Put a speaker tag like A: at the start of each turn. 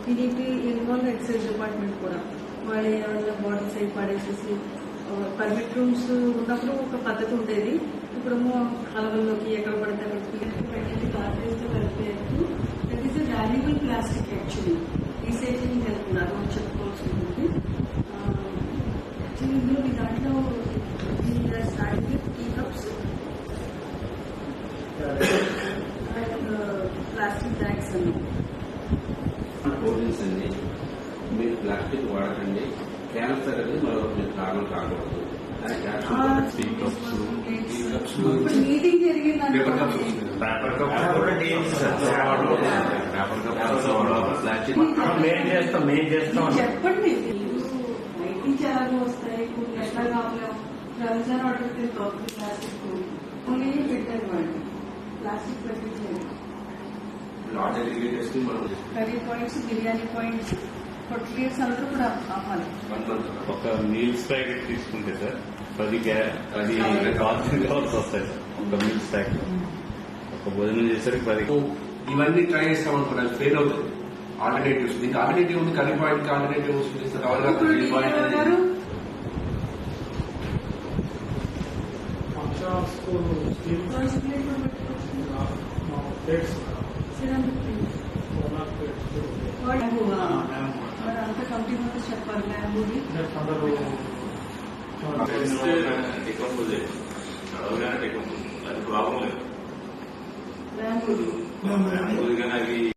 A: దీనికి involve excise department కూడా వాళ్ళు ఏమైనా బాటిల్స్ అయి పడేసేసి పర్మిట్ రూమ్స్ ఉన్నప్పుడు ఒక పద్ధతి ఉండేది. ఇప్పుడేమో కాలువల్లోకి ఎక్కడ పడితే అక్కడ పెట్టేది గార్బేజ్తో కలిపేయచ్చు. That is a valuable plastic actually. Recycling వెళ్తున్నారు అని చెప్పుకోవాల్సి ఉంటుంది. యాక్చువల్లీ ఇందులో మీ దాంట్లో starting with tea cups and plastic bags అన్ని.
B: కోల్డ్రింక్స్ అండి, మీరు ప్లాస్టిక్ వాడకండి, క్యాన్సర్ అనేది మరొక మీరు కారణం కాకూడదు.
A: మీటింగ్ జరిగింది చెప్పండి. లైటింగ్ ఎలాగో వస్తాయి, ఎట్లా కావలేము. రంజాన్ ఆర్డర్ ప్లాస్టిక్ ఓన్లీ పెట్టారు వాళ్ళు, ప్లాస్టిక్ పెట్టించారు. Curry points, biryani points, hotels అందరూ కూడా ఆపాలి.
C: ఒక మీల్స్ ప్యాకెట్ తీసుకుంటే సార్ 10 కావాల్సి వస్తాయి సార్. ఒక మీల్స్ ప్యాకెట్ ఒక భోజనం చేసరికి 10.
D: ఇవన్నీ ట్రై చేస్తాం అనుకున్నాను, ఫెయిల్ అవుతుంది. ఆల్టర్నేటివ్స్, దీనికి ఆల్టర్నేటివ్ ఉంది. కర్రీ పాయింట్ కి ఆల్టర్నేటివ్ వస్తుంది.
A: అంతా కంపెనీ ముందు చెప్పాలి.
C: ప్రాబ్లం లేదు.